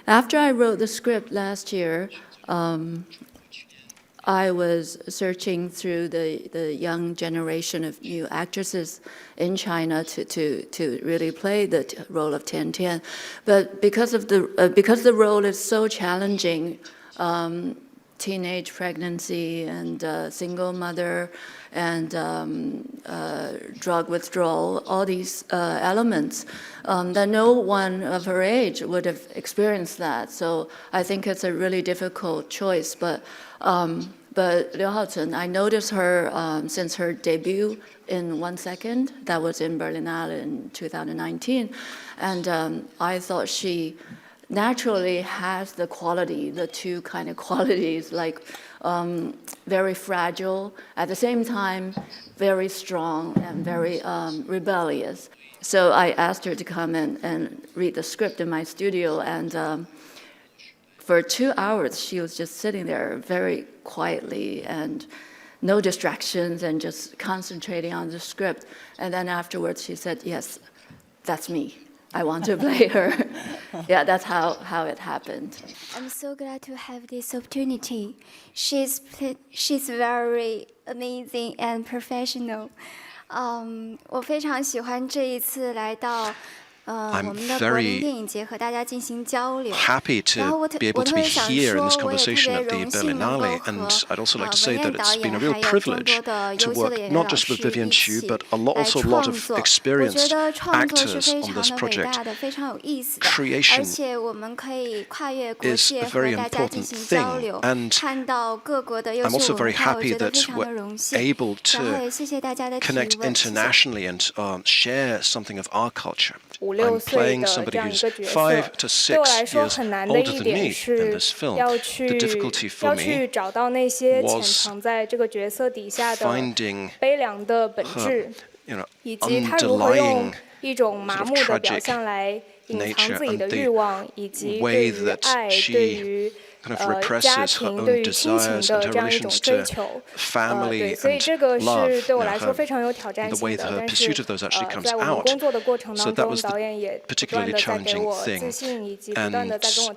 After I wrote the script last year, I was searching through the young generation of new actresses in China to really play the role of Tian Tian, but because the role is so challenging, teenage pregnancy and single mother and drug withdrawal, all these elements, that no one of her age would have experienced that. So I think it's a really difficult choice. But Liu Haocun, I noticed her since her debut in 1 Second, that was in Berlinale in 2019, and I thought she naturally has the quality, the two kind of qualities, like very fragile, at the same time very strong and very rebellious. So I asked her to come and read the script in my studio, and for 2 hours she was just sitting there very quietly and no distractions and just concentrating on the script. And then afterwards she said, yes, that's me. I want to play her. Yeah, that's how it happened. I'm so glad to have this opportunity. She's very amazing and professional. 我非常喜欢这一次来到我们的柏林电影节和大家进行交流。 happy to be able to be here in this conversation at the Berlinale, and I'd also like to say that it's been a real privilege to work not just with Vivian Chu, but also a lot of experienced actors on this project. Creation is a very important thing, and I'm also very happy that we're able to connect internationally and share something of our culture. I'm playing somebody who's 5 to 6 years older than me in this film. The difficulty for me was finding her, underlying sort of tragic nature and the way that she kind of represses her own desires and her relations to family and love, and the way that her pursuit of those actually comes out. So that was the particularly challenging thing. And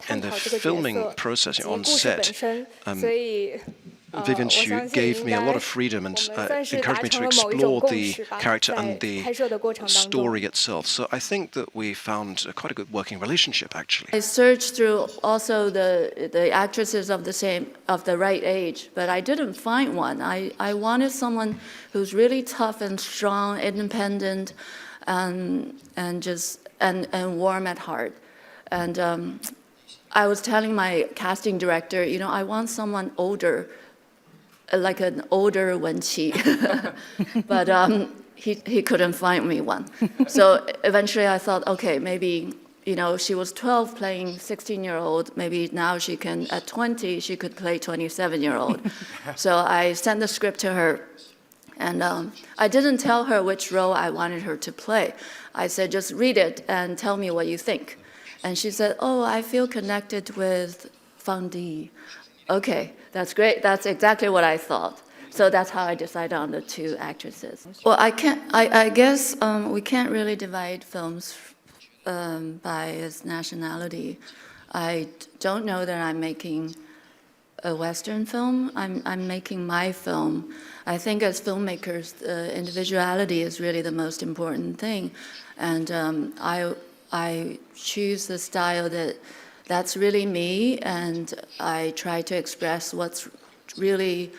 in the filming process on set, Vivian Chu gave me a lot of freedom and encouraged me to explore the character and the story itself. So I think that we found quite a good working relationship, actually. I searched through also the actresses of the right age, but I didn't find one. I wanted someone who's really tough and strong, independent, and warm at heart. And I was telling my casting director, I want someone older, like an older Wenqi, but he couldn't find me one. So eventually I thought, okay, maybe, she was 12 playing 16-year-old, maybe now she can, at 20, she could play 27-year-old. So I sent the script to her, and I didn't tell her which role I wanted her to play. I said, just read it and tell me what you think. And she said, oh, I feel connected with Fang Di. Okay, that's great. That's exactly what I thought. So that's how I decided on the two actresses. Well, I guess we can't really divide films by its nationality. I don't know that I'm making a Western film. I'm making my film. I think as filmmakers, individuality is really the most important thing. And I choose the style that's really me, and I try to express what's really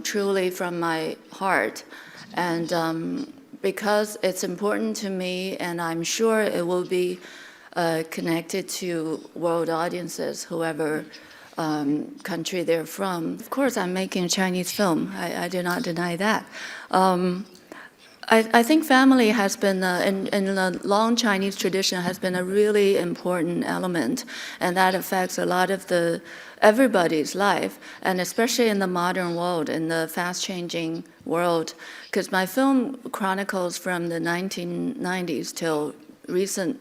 truly from my heart. And because it's important to me, and I'm sure it will be connected to world audiences, whoever country they're from. Of course, I'm making a Chinese film. I do not deny that. I think family has been, in the long Chinese tradition, has been a really important element, and that affects a lot of everybody's life, and especially in the modern world, in the fast-changing world. Because my film chronicles from the 1990s till recent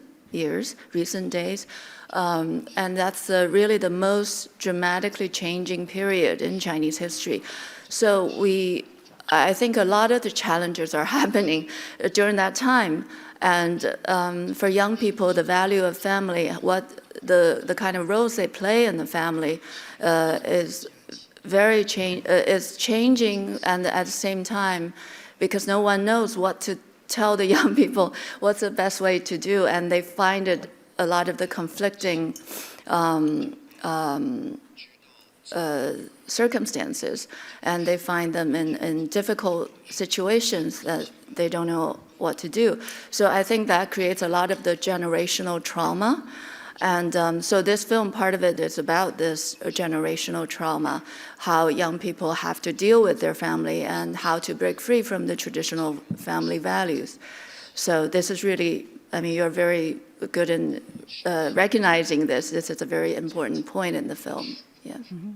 days, and that's really the most dramatically changing period in Chinese history. So I think a lot of the challenges are happening during that time. And for young people, the value of family, what the kind of roles they play in the family is is changing, and at the same time, because no one knows what to tell the young people what's the best way to do, and they find it a lot of the conflicting circumstances, and they find them in difficult situations that they don't know what to do. So I think that creates a lot of the generational trauma. And so this film, part of it is about this generational trauma, how young people have to deal with their family and how to break free from the traditional family values. So this is really, I mean, you're very good in recognizing this. This is a very important point in the film. Yeah. Mm-hmm.